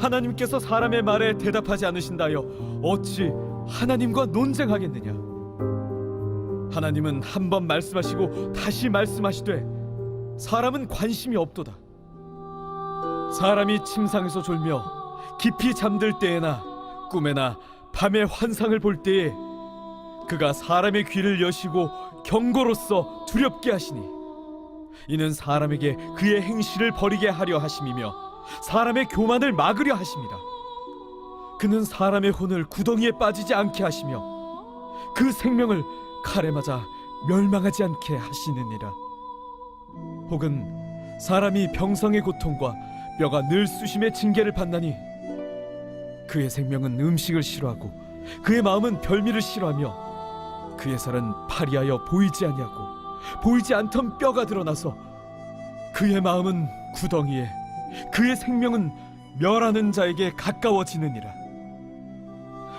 하나님께서 사람의 말에 대답하지 않으신다여 어찌 하나님과 논쟁하겠느냐? 하나님은 한 번 말씀하시고 다시 말씀하시되 사람은 관심이 없도다. 사람이 침상에서 졸며 깊이 잠들 때에나 꿈에나 밤에 환상을 볼 때에 그가 사람의 귀를 여시고 경고로써 두렵게 하시니 이는 사람에게 그의 행실을 버리게 하려 하심이며 사람의 교만을 막으려 하심이라. 그는 사람의 혼을 구덩이에 빠지지 않게 하시며 그 생명을 칼에 맞아 멸망하지 않게 하시느니라. 혹은 사람이 병상의 고통과 뼈가 늘 쑤심의 징계를 받나니 그의 생명은 음식을 싫어하고 그의 마음은 별미를 싫어하며 그의 살은 파리하여 보이지 아니하고 보이지 않던 뼈가 드러나서 그의 마음은 구덩이에 그의 생명은 멸하는 자에게 가까워지느니라.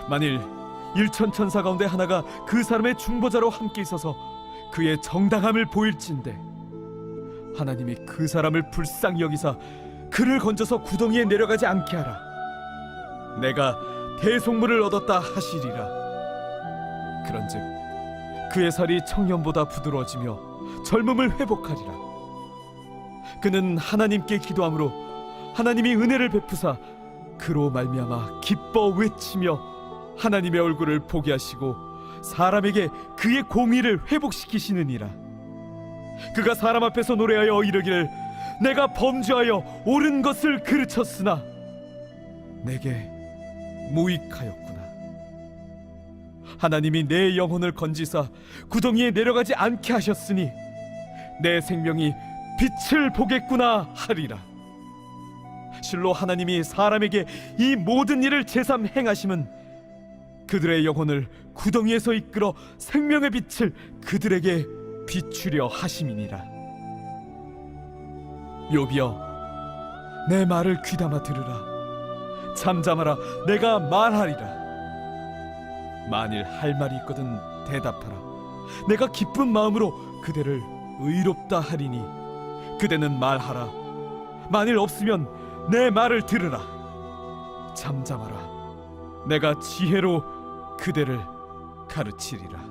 만일 일천천사 가운데 하나가 그 사람의 중보자로 함께 있어서 그의 정당함을 보일진대 하나님이 그 사람을 불쌍히 여기사 그를 건져서 구덩이에 내려가지 않게 하라. 내가 대속물을 얻었다 하시리라. 그런즉 그의 살이 청년보다 부드러워지며 젊음을 회복하리라. 그는 하나님께 기도함으로 하나님이 은혜를 베푸사 그로 말미암아 기뻐 외치며 하나님의 얼굴을 보게 하시고 사람에게 그의 공의를 회복시키시느니라. 그가 사람 앞에서 노래하여 이르기를 내가 범죄하여 옳은 것을 그르쳤으나 내게 무익하였구나. 하나님이 내 영혼을 건지사 구덩이에 내려가지 않게 하셨으니 내 생명이 빛을 보겠구나 하리라. 실로 하나님이 사람에게 이 모든 일을 제삼 행하심은 그들의 영혼을 구덩이에서 이끌어 생명의 빛을 그들에게 비추려 하심이니라. 욥이여, 내 말을 귀담아 들으라. 잠잠하라, 내가 말하리라. 만일 할 말이 있거든 대답하라. 내가 기쁜 마음으로 그대를 의롭다 하리니 그대는 말하라. 만일 없으면 내 말을 들으라. 잠잠하라, 내가 지혜로 그대를 가르치리라.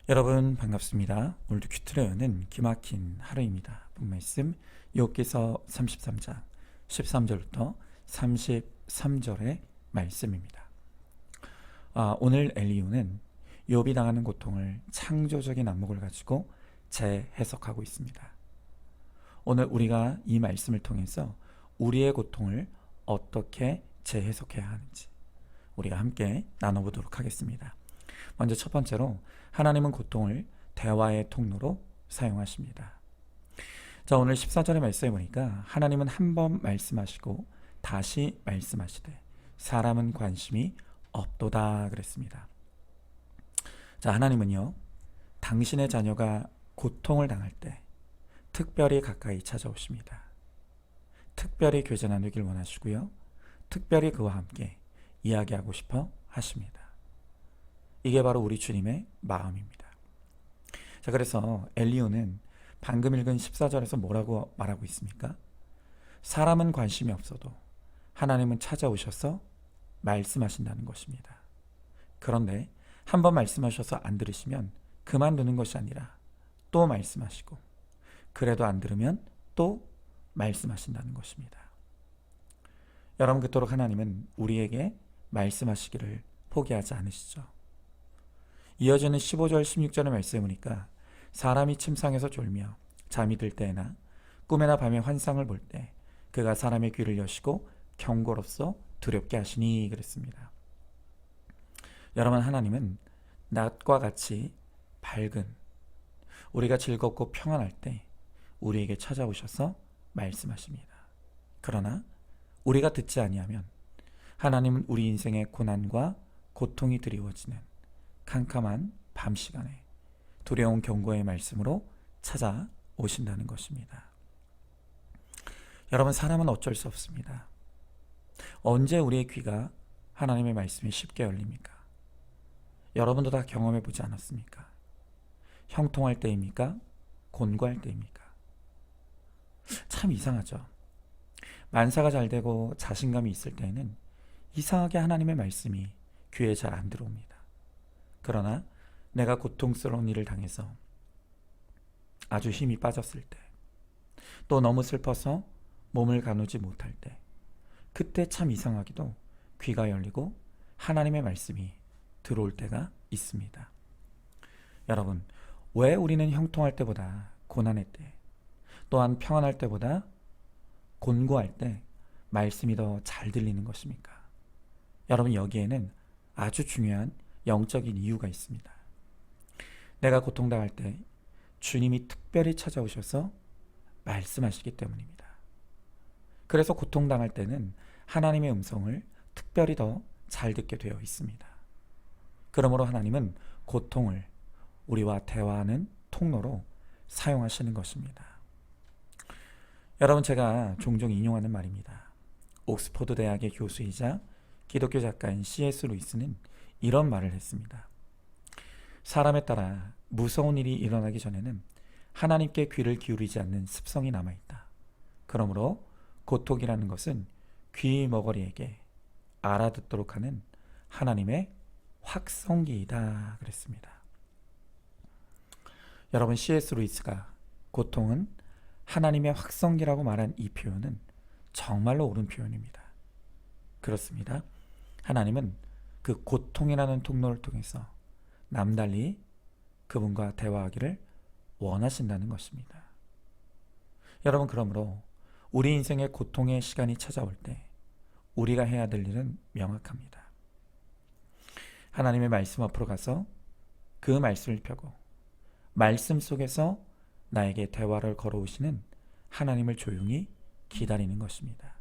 여러분 반갑습니다. 오늘도 큐트로 여는 기막힌 하루입니다. 본말씀 욥기서 33장 13절부터 33절의 말씀입니다. 오늘 엘리후는 욥이 당하는 고통을 창조적인 안목을 가지고 재해석하고 있습니다. 오늘 우리가 이 말씀을 통해서 우리의 고통을 어떻게 재해석해야 하는지 우리가 함께 나눠보도록 하겠습니다. 먼저 첫 번째로 하나님은 고통을 대화의 통로로 사용하십니다. 자, 오늘 14절의 말씀에 보니까 하나님은 한 번 말씀하시고 다시 말씀하시되 사람은 관심이 없도다 그랬습니다. 자, 하나님은요, 당신의 자녀가 고통을 당할 때 특별히 가까이 찾아오십니다. 특별히 교제 나누길 원하시고요, 특별히 그와 함께 이야기하고 싶어 하십니다. 이게 바로 우리 주님의 마음입니다. 자, 그래서 엘리후는 방금 읽은 14절에서 뭐라고 말하고 있습니까? 사람은 관심이 없어도 하나님은 찾아오셔서 말씀하신다는 것입니다. 그런데 한번 말씀하셔서 안 들으시면 그만두는 것이 아니라 또 말씀하시고, 그래도 안 들으면 또 말씀하신다는 것입니다. 여러분, 그토록 하나님은 우리에게 말씀하시기를 포기하지 않으시죠. 이어지는 15절 16절의 말씀을 보니까 사람이 침상에서 졸며 잠이 들 때나 꿈에나 밤에 환상을 볼 때 그가 사람의 귀를 여시고 경고로써 두렵게 하시니 그랬습니다. 여러분, 하나님은 낮과 같이 밝은, 우리가 즐겁고 평안할 때 우리에게 찾아오셔서 말씀하십니다. 그러나 우리가 듣지 아니하면 하나님은 우리 인생의 고난과 고통이 드리워지는 캄캄한 밤 시간에 두려운 경고의 말씀으로 오신다는 것입니다. 여러분, 사람은 어쩔 수 없습니다. 언제 우리의 귀가 하나님의 말씀이 쉽게 열립니까? 여러분도 다 경험해 보지 않았습니까? 형통할 때입니까? 곤고할 때입니까? 참 이상하죠. 만사가 잘 되고 자신감이 있을 때에는 이상하게 하나님의 말씀이 귀에 잘 안 들어옵니다. 그러나 내가 고통스러운 일을 당해서 아주 힘이 빠졌을 때, 또 너무 슬퍼서 몸을 가누지 못할 때, 그때 참 이상하게도 귀가 열리고 하나님의 말씀이 들어올 때가 있습니다. 여러분, 왜 우리는 형통할 때보다 고난의 때, 또한 평안할 때보다 곤고할 때 말씀이 더 잘 들리는 것입니까? 여러분, 여기에는 아주 중요한 영적인 이유가 있습니다. 내가 고통당할 때 주님이 특별히 찾아오셔서 말씀하시기 때문입니다. 그래서 고통당할 때는 하나님의 음성을 특별히 더 잘 듣게 되어 있습니다. 그러므로 하나님은 고통을 우리와 대화하는 통로로 사용하시는 것입니다. 여러분, 제가 종종 인용하는 말입니다. 옥스퍼드 대학의 교수이자 기독교 작가인 C.S. 루이스는 이런 말을 했습니다. 사람에 따라 무서운 일이 일어나기 전에는 하나님께 귀를 기울이지 않는 습성이 남아있다. 그러므로 고통이라는 것은 귀 머거리에게 알아듣도록 하는 하나님의 확성기이다 그랬습니다. 여러분, C.S. 루이스가 고통은 하나님의 확성기라고 말한 이 표현은 정말로 옳은 표현입니다. 그렇습니다. 하나님은 그 고통이라는 통로를 통해서 남달리 그분과 대화하기를 원하신다는 것입니다. 여러분, 그러므로 우리 인생의 고통의 시간이 찾아올 때 우리가 해야 될 일은 명확합니다. 하나님의 말씀 앞으로 가서 그 말씀을 펴고 말씀 속에서 나에게 대화를 걸어오시는 하나님을 조용히 기다리는 것입니다.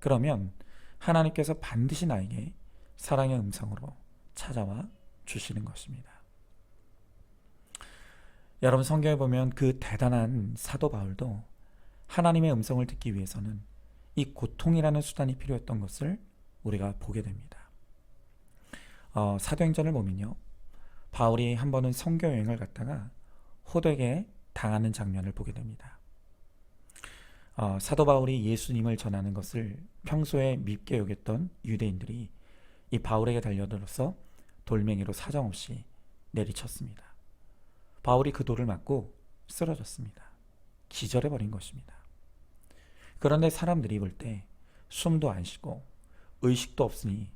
그러면 하나님께서 반드시 나에게 사랑의 음성으로 찾아와 주시는 것입니다. 여러분, 성경에 보면 그 대단한 사도 바울도 하나님의 음성을 듣기 위해서는 이 고통이라는 수단이 필요했던 것을 우리가 보게 됩니다. 사도행전을 보면요, 바울이 한 번은 선교 여행을 갔다가 호되게 당하는 장면을 보게 됩니다. 사도 바울이 예수님을 전하는 것을 평소에 밉게 여겼던 유대인들이 이 바울에게 달려들어서 돌멩이로 사정없이 내리쳤습니다. 바울이 그 돌을 맞고 쓰러졌습니다. 기절해버린 것입니다. 그런데 사람들이 볼 때 숨도 안 쉬고 의식도 없으니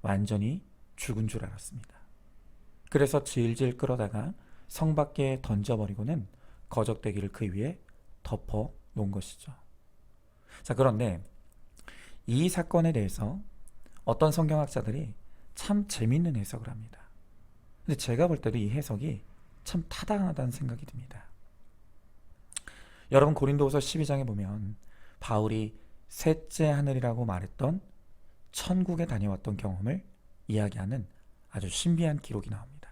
완전히 죽은 줄 알았습니다. 그래서 질질 끌어다가 성 밖에 던져버리고는 거적대기를 그 위에 덮어 놓은 것이죠. 자, 그런데 이 사건에 대해서 어떤 성경학자들이 참 재미있는 해석을 합니다. 근데 제가 볼 때도 이 해석이 참 타당하다는 생각이 듭니다. 여러분, 고린도후서 12장에 보면 바울이 셋째 하늘이라고 말했던 천국에 다녀왔던 경험을 이야기하는 아주 신비한 기록이 나옵니다.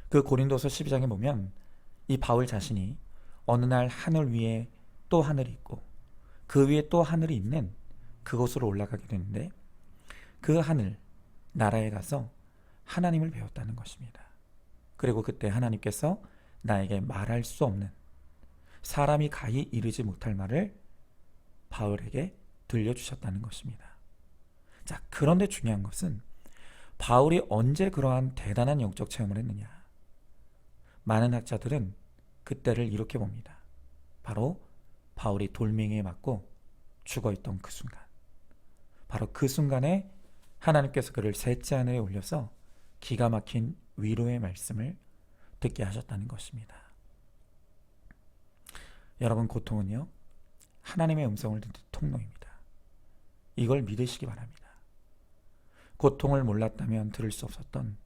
그 고린도서 12장에 보면 이 바울 자신이 어느 날 하늘 위에 또 하늘이 있고 그 위에 또 하늘이 있는 그곳으로 올라가게 되는데, 그 하늘 나라에 가서 하나님을 배웠다는 것입니다. 그리고 그때 하나님께서 나에게 말할 수 없는, 사람이 가히 이르지 못할 말을 바울에게 들려주셨다는 것입니다. 자, 그런데 중요한 것은 바울이 언제 그러한 대단한 영적 체험을 했느냐. 많은 학자들은 그때를 이렇게 봅니다. 바로 바울이 돌멩이에 맞고 죽어있던 그 순간, 바로 그 순간에 하나님께서 그를 셋째 하늘에 올려서 기가 막힌 위로의 말씀을 듣게 하셨다는 것입니다. 여러분, 고통은요, 하나님의 음성을 듣는 통로입니다. 이걸 믿으시기 바랍니다. 고통을 몰랐다면 들을 수 없었던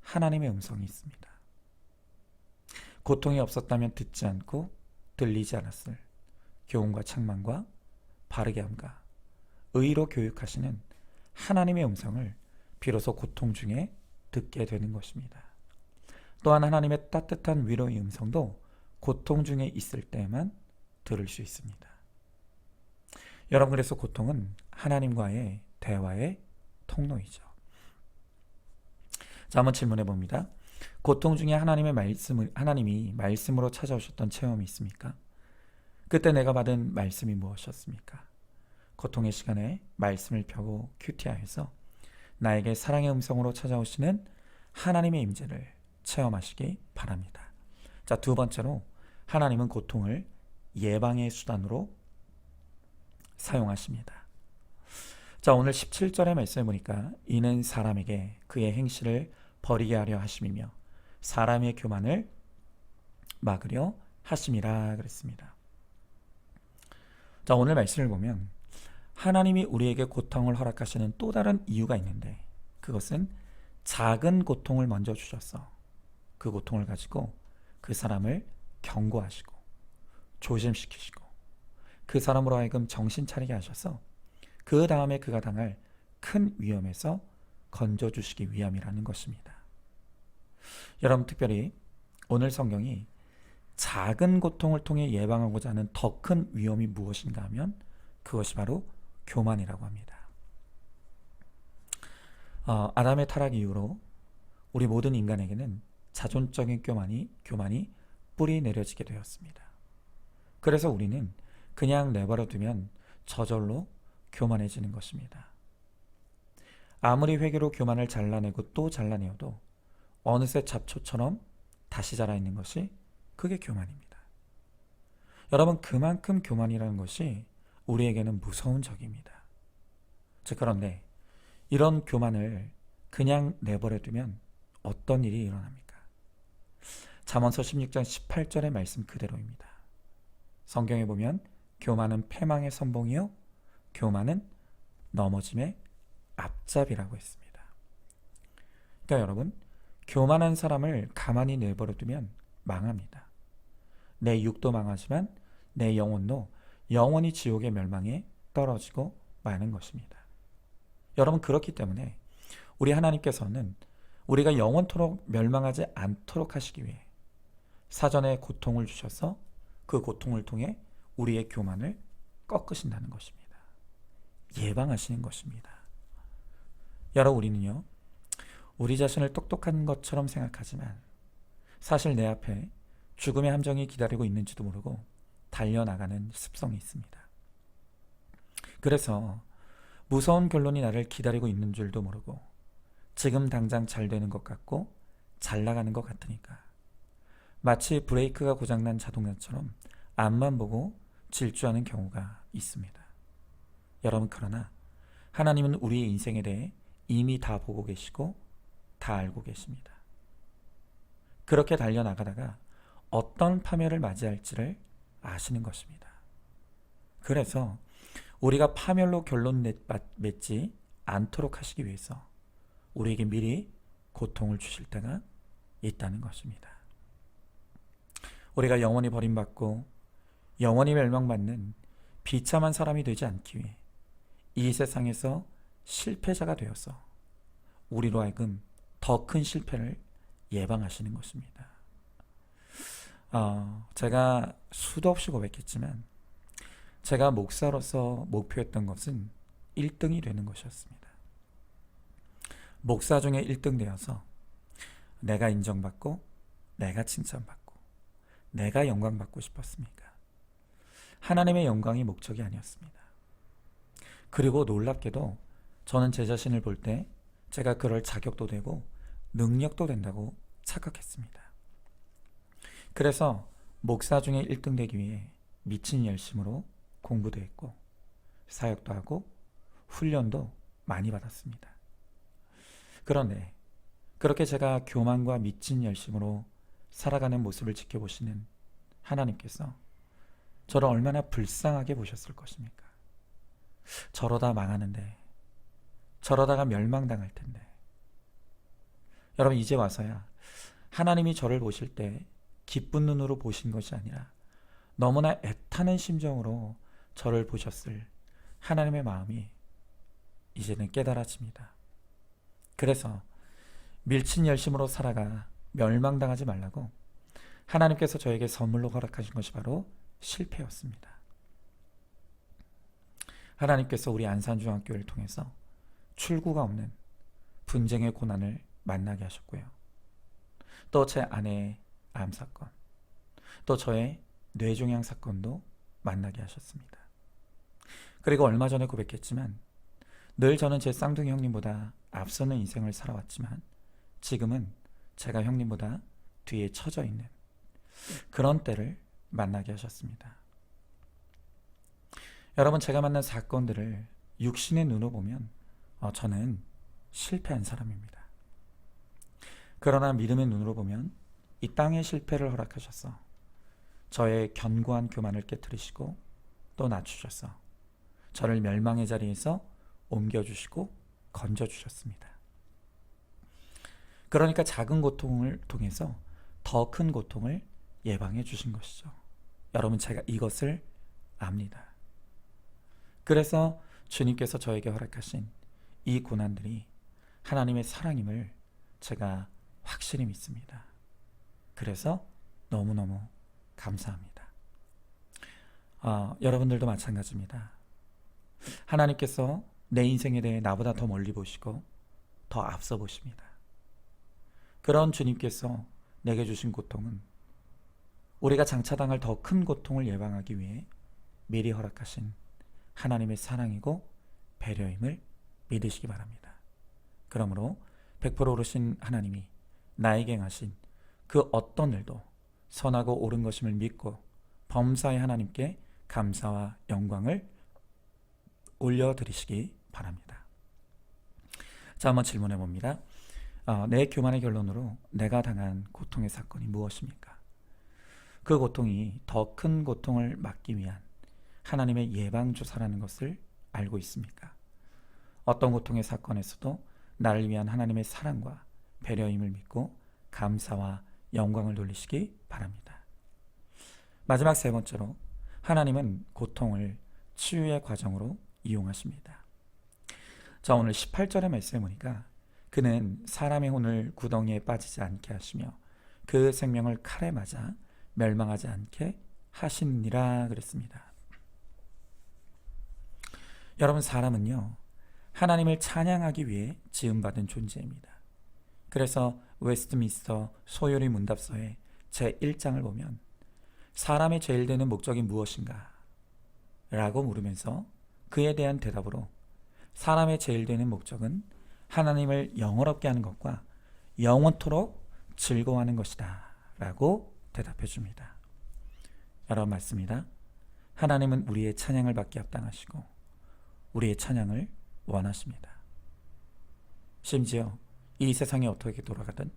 하나님의 음성이 있습니다. 고통이 없었다면 듣지 않고 들리지 않았을 교훈과 책망과 바르게 함과 의로 교육하시는 하나님의 음성을 비로소 고통 중에 듣게 되는 것입니다. 또한 하나님의 따뜻한 위로의 음성도 고통 중에 있을 때만 들을 수 있습니다. 여러분, 그래서 고통은 하나님과의 대화의 통로이죠. 자, 한번 질문해 봅니다. 고통 중에 하나님이 말씀으로 찾아오셨던 체험이 있습니까? 그때 내가 받은 말씀이 무엇이었습니까? 고통의 시간에 말씀을 펴고 큐티하여서 나에게 사랑의 음성으로 찾아오시는 하나님의 임재를 체험하시기 바랍니다. 자, 두 번째로 하나님은 고통을 예방의 수단으로 사용하십니다. 자, 오늘 17절의 말씀을 보니까 이는 사람에게 그의 행실을 버리게 하려 하심이며 사람의 교만을 막으려 하심이라 그랬습니다. 자, 오늘 말씀을 보면 하나님이 우리에게 고통을 허락하시는 또 다른 이유가 있는데, 그것은 작은 고통을 먼저 주셔서 그 고통을 가지고 그 사람을 경고하시고 조심시키시고 그 사람으로 하여금 정신 차리게 하셔서 그 다음에 그가 당할 큰 위험에서 건져주시기 위함이라는 것입니다. 여러분, 특별히 오늘 성경이 작은 고통을 통해 예방하고자 하는 더 큰 위험이 무엇인가 하면 그것이 바로 교만이라고 합니다. 아담의 타락 이후로 우리 모든 인간에게는 자존적인 교만이 뿌리 내려지게 되었습니다. 그래서 우리는 그냥 내버려 두면 저절로 교만해지는 것입니다. 아무리 회개로 교만을 잘라내고 또 잘라내어도 어느새 잡초처럼 다시 자라있는 것이 그게 교만입니다. 여러분, 그만큼 교만이라는 것이 우리에게는 무서운 적입니다. 즉, 그런데 이런 교만을 그냥 내버려 두면 어떤 일이 일어납니까? 잠언서 16장 18절의 말씀 그대로입니다. 성경에 보면 교만은 패망의 선봉이요 교만은 넘어짐의 앞잡이라고 했습니다. 그러니까 여러분, 교만한 사람을 가만히 내버려 두면 망합니다. 내 육도 망하지만 내 영혼도 영원히 지옥의 멸망에 떨어지고 마는 것입니다. 여러분, 그렇기 때문에 우리 하나님께서는 우리가 영원토록 멸망하지 않도록 하시기 위해 사전에 고통을 주셔서 그 고통을 통해 우리의 교만을 꺾으신다는 것입니다. 예방하시는 것입니다. 여러분, 우리는요, 우리 자신을 똑똑한 것처럼 생각하지만 사실 내 앞에 죽음의 함정이 기다리고 있는지도 모르고 달려나가는 습성이 있습니다. 그래서 무서운 결론이 나를 기다리고 있는 줄도 모르고 지금 당장 잘 되는 것 같고 잘 나가는 것 같으니까 마치 브레이크가 고장난 자동차처럼 앞만 보고 질주하는 경우가 있습니다. 여러분, 그러나 하나님은 우리의 인생에 대해 이미 다 보고 계시고 다 알고 계십니다. 그렇게 달려나가다가 어떤 파멸을 맞이할지를 아시는 것입니다. 그래서 우리가 파멸로 결론 맺지 않도록 하시기 위해서 우리에게 미리 고통을 주실 때가 있다는 것입니다. 우리가 영원히 버림받고 영원히 멸망받는 비참한 사람이 되지 않기 위해 이 세상에서 실패자가 되어서 우리로 하여금 더 큰 실패를 예방하시는 것입니다. 제가 수도 없이 고백했지만 제가 목사로서 목표했던 것은 1등이 되는 것이었습니다. 목사 중에 1등 되어서 내가 인정받고 내가 칭찬받고 내가 영광받고 싶었습니까? 하나님의 영광이 목적이 아니었습니다. 그리고 놀랍게도 저는 제 자신을 볼 때 제가 그럴 자격도 되고 능력도 된다고 착각했습니다. 그래서 목사 중에 1등 되기 위해 미친 열심으로 공부도 했고 사역도 하고 훈련도 많이 받았습니다. 그런데 그렇게 제가 교만과 미친 열심으로 살아가는 모습을 지켜보시는 하나님께서 저를 얼마나 불쌍하게 보셨을 것입니까? 저러다 망하는데, 저러다가 멸망당할 텐데. 여러분, 이제 와서야 하나님이 저를 보실 때 기쁜 눈으로 보신 것이 아니라 너무나 애타는 심정으로 저를 보셨을 하나님의 마음이 이제는 깨달아집니다. 그래서 밀친 열심으로 살아가 멸망당하지 말라고 하나님께서 저에게 선물로 허락하신 것이 바로 실패였습니다. 하나님께서 우리 안산중학교를 통해서 출구가 없는 분쟁의 고난을 만나게 하셨고요. 또 제 아내의 암 사건, 또 저의 뇌종양 사건도 만나게 하셨습니다. 그리고 얼마 전에 고백했지만 늘 저는 제 쌍둥이 형님보다 앞서는 인생을 살아왔지만 지금은 제가 형님보다 뒤에 처져 있는 그런 때를 만나게 하셨습니다. 여러분, 제가 만난 사건들을 육신의 눈으로 보면 저는 실패한 사람입니다. 그러나 믿음의 눈으로 보면 이 땅의 실패를 허락하셔서 저의 견고한 교만을 깨트리시고 또 낮추셔서 저를 멸망의 자리에서 옮겨주시고 건져주셨습니다. 그러니까 작은 고통을 통해서 더 큰 고통을 예방해 주신 것이죠. 여러분, 제가 이것을 압니다. 그래서 주님께서 저에게 허락하신 이 고난들이 하나님의 사랑임을 제가 확실히 믿습니다. 그래서 너무너무 감사합니다. 여러분들도 마찬가지입니다. 하나님께서 내 인생에 대해 나보다 더 멀리 보시고 더 앞서 보십니다. 그런 주님께서 내게 주신 고통은 우리가 장차당할 더 큰 고통을 예방하기 위해 미리 허락하신 하나님의 사랑이고 배려임을 믿으시기 바랍니다. 그러므로 100% 오르신 하나님이 나에게 행하신 그 어떤 일도 선하고 옳은 것임을 믿고 범사의 하나님께 감사와 영광을 올려드리시기 바랍니다. 자, 한번 질문해 봅니다. 내 교만의 결론으로 내가 당한 고통의 사건이 무엇입니까? 그 고통이 더 큰 고통을 막기 위한 하나님의 예방주사라는 것을 알고 있습니까? 어떤 고통의 사건에서도 나를 위한 하나님의 사랑과 배려임을 믿고 감사와 영광을 돌리시기 바랍니다. 마지막 세 번째로, 하나님은 고통을 치유의 과정으로 이용하십니다. 자, 오늘 18절의 말씀에 보니까 그는 사람의 혼을 구덩이에 빠지지 않게 하시며 그 생명을 칼에 맞아 멸망하지 않게 하시느니라 그랬습니다. 여러분, 사람은요, 하나님을 찬양하기 위해 지음받은 존재입니다. 그래서 웨스트민스터 소요리 문답서의 제1장을 보면 사람의 제일 되는 목적이 무엇인가? 라고 물으면서 그에 대한 대답으로 사람의 제일 되는 목적은 하나님을 영원롭게 하는 것과 영원토록 즐거워하는 것이다 라고 대답해 줍니다. 여러분, 맞습니다. 하나님은 우리의 찬양을 받기 합당하시고 우리의 찬양을 원하십니다. 심지어 이 세상이 어떻게 돌아가든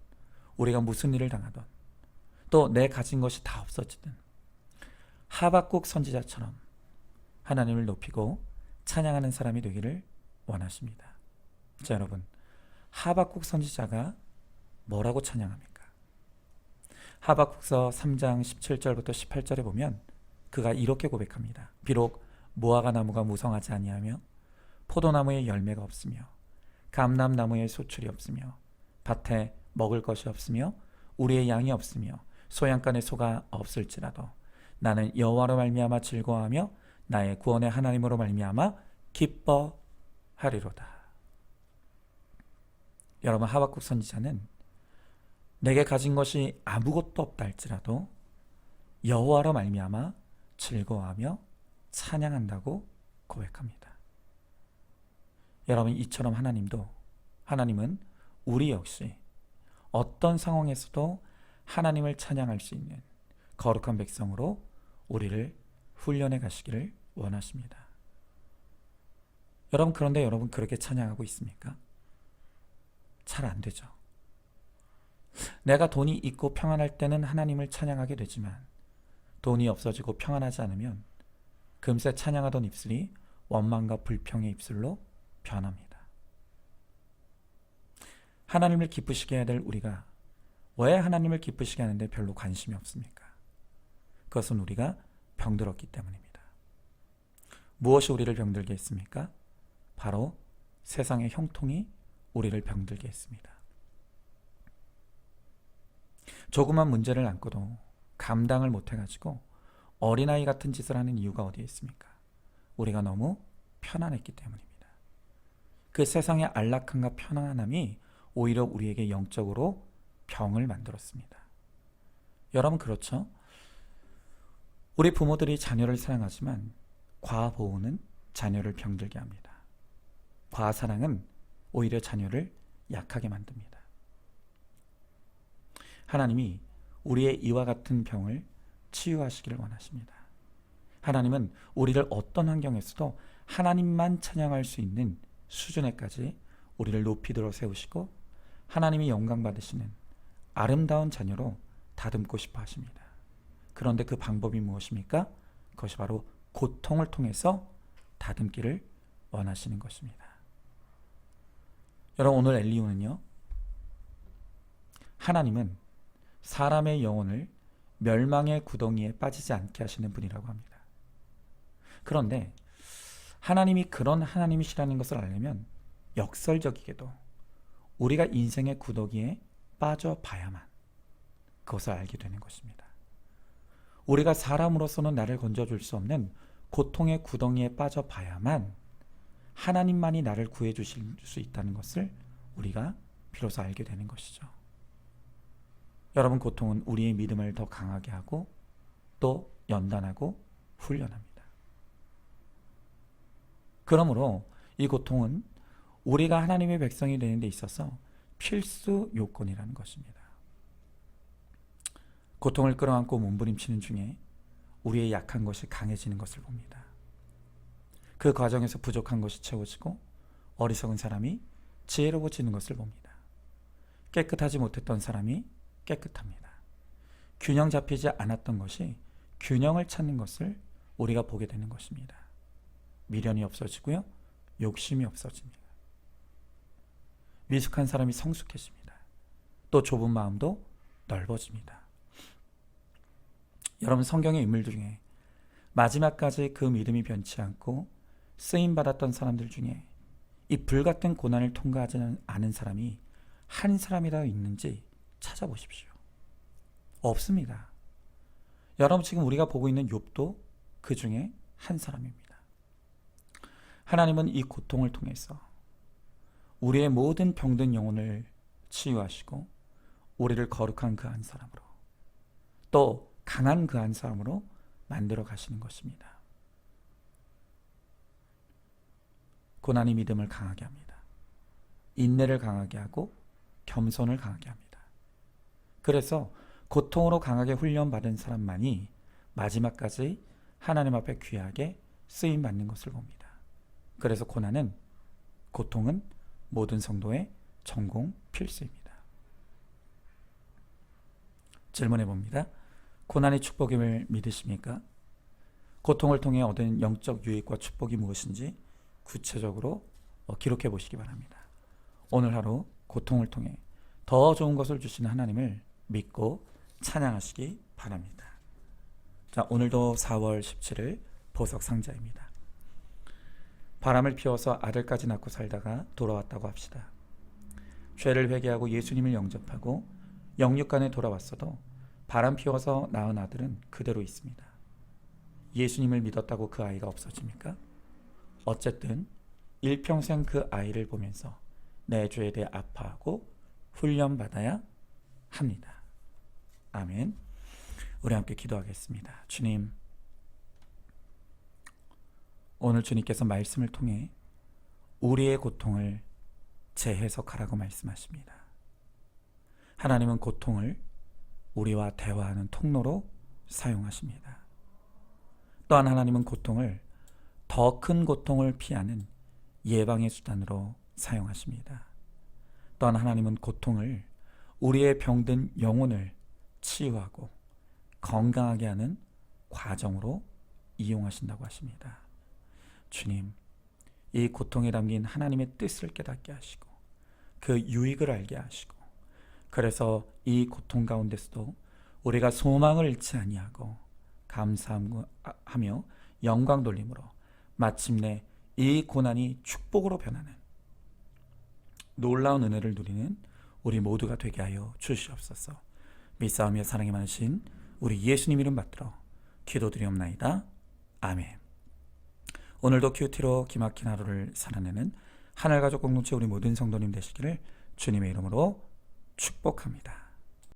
우리가 무슨 일을 당하든 또 내 가진 것이 다 없어지든 하박국 선지자처럼 하나님을 높이고 찬양하는 사람이 되기를 원하십니다. 자, 여러분, 하박국 선지자가 뭐라고 찬양합니까? 하박국서 3장 17절부터 18절에 보면 그가 이렇게 고백합니다. 비록 무화과 나무가 무성하지 아니하며 포도나무에 열매가 없으며 감람나무에 소출이 없으며 밭에 먹을 것이 없으며 우리의 양이 없으며 소양간에 소가 없을지라도 나는 여호와로 말미암아 즐거워하며 나의 구원의 하나님으로 말미암아 기뻐하리로다. 여러분, 하박국 선지자는 내게 가진 것이 아무것도 없다 할지라도 여호와로 말미암아 즐거워하며 찬양한다고 고백합니다. 여러분, 이처럼 하나님은 우리 역시 어떤 상황에서도 하나님을 찬양할 수 있는 거룩한 백성으로 우리를 훈련해 가시기를 원하십니다. 여러분, 그런데 여러분 그렇게 찬양하고 있습니까? 잘 안 되죠. 내가 돈이 있고 평안할 때는 하나님을 찬양하게 되지만 돈이 없어지고 평안하지 않으면 금세 찬양하던 입술이 원망과 불평의 입술로 변합니다. 하나님을 기쁘시게 해야 될 우리가 왜 하나님을 기쁘시게 하는데 별로 관심이 없습니까? 그것은 우리가 병들었기 때문입니다. 무엇이 우리를 병들게 했습니까? 바로 세상의 형통이 우리를 병들게 했습니다. 조그만 문제를 안고도 감당을 못해가지고 어린아이 같은 짓을 하는 이유가 어디에 있습니까? 우리가 너무 편안했기 때문입니다. 그 세상의 안락함과 편안함이 오히려 우리에게 영적으로 병을 만들었습니다. 여러분 그렇죠? 우리 부모들이 자녀를 사랑하지만 과보호는 자녀를 병들게 합니다. 과사랑은 오히려 자녀를 약하게 만듭니다. 하나님이 우리의 이와 같은 병을 치유하시기를 원하십니다. 하나님은 우리를 어떤 환경에서도 하나님만 찬양할 수 있는 수준에까지 우리를 높이 들어 세우시고 하나님이 영광 받으시는 아름다운 자녀로 다듬고 싶어 하십니다. 그런데 그 방법이 무엇입니까? 그것이 바로 고통을 통해서 다듬기를 원하시는 것입니다. 여러분 오늘 엘리후는요, 하나님은 사람의 영혼을 멸망의 구덩이에 빠지지 않게 하시는 분이라고 합니다. 그런데 하나님이 그런 하나님이시라는 것을 알려면 역설적이게도 우리가 인생의 구덩이에 빠져봐야만 그것을 알게 되는 것입니다. 우리가 사람으로서는 나를 건져줄 수 없는 고통의 구덩이에 빠져봐야만 하나님만이 나를 구해주실 수 있다는 것을 우리가 비로소 알게 되는 것이죠. 여러분, 고통은 우리의 믿음을 더 강하게 하고 또 연단하고 훈련합니다. 그러므로 이 고통은 우리가 하나님의 백성이 되는 데 있어서 필수 요건이라는 것입니다. 고통을 끌어안고 몸부림치는 중에 우리의 약한 것이 강해지는 것을 봅니다. 그 과정에서 부족한 것이 채워지고 어리석은 사람이 지혜로워지는 것을 봅니다. 깨끗하지 못했던 사람이 깨끗합니다. 균형 잡히지 않았던 것이 균형을 찾는 것을 우리가 보게 되는 것입니다. 미련이 없어지고요, 욕심이 없어집니다. 미숙한 사람이 성숙해집니다. 또 좁은 마음도 넓어집니다. 여러분, 성경의 인물들 중에 마지막까지 그 믿음이 변치 않고 쓰임받았던 사람들 중에 이 불같은 고난을 통과하지 않은 사람이 한 사람이라도 있는지 찾아보십시오. 없습니다. 여러분, 지금 우리가 보고 있는 욥도 그 중에 한 사람입니다. 하나님은 이 고통을 통해서 우리의 모든 병든 영혼을 치유하시고 우리를 거룩한 그 한 사람으로, 또 강한 그 한 사람으로 만들어 가시는 것입니다. 고난이 믿음을 강하게 합니다. 인내를 강하게 하고 겸손을 강하게 합니다. 그래서 고통으로 강하게 훈련받은 사람만이 마지막까지 하나님 앞에 귀하게 쓰임받는 것을 봅니다. 그래서 고통은 모든 성도의 전공 필수입니다. 질문해 봅니다. 고난이 축복임을 믿으십니까? 고통을 통해 얻은 영적 유익과 축복이 무엇인지 구체적으로 기록해 보시기 바랍니다. 오늘 하루 고통을 통해 더 좋은 것을 주시는 하나님을 믿고 찬양하시기 바랍니다. 자, 오늘도 4월 17일 보석 상자입니다. 바람을 피워서 아들까지 낳고 살다가 돌아왔다고 합시다. 죄를 회개하고 예수님을 영접하고 영육간에 돌아왔어도 바람 피워서 낳은 아들은 그대로 있습니다. 예수님을 믿었다고 그 아이가 없어집니까? 어쨌든 일평생 그 아이를 보면서 내 죄에 대해 아파하고 훈련받아야 합니다. 아멘. 우리 함께 기도하겠습니다. 주님, 오늘 주님께서 말씀을 통해 우리의 고통을 재해석하라고 말씀하십니다. 하나님은 고통을 우리와 대화하는 통로로 사용하십니다. 또한 하나님은 고통을 더 큰 고통을 피하는 예방의 수단으로 사용하십니다. 또한 하나님은 고통을 우리의 병든 영혼을 치유하고 건강하게 하는 과정으로 이용하신다고 하십니다. 주님, 이 고통에 담긴 하나님의 뜻을 깨닫게 하시고 그 유익을 알게 하시고, 그래서 이 고통 가운데서도 우리가 소망을 잃지 아니하고 감사하며 영광 돌림으로 마침내 이 고난이 축복으로 변하는 놀라운 은혜를 누리는 우리 모두가 되게 하여 주시옵소서. 믿사오며 사랑이 많으신 우리 예수님 이름 받들어 기도드리옵나이다. 아멘. 오늘도 큐티로 기막힌 하루를 살아내는 하늘가족 공동체 우리 모든 성도님 되시기를 주님의 이름으로 축복합니다.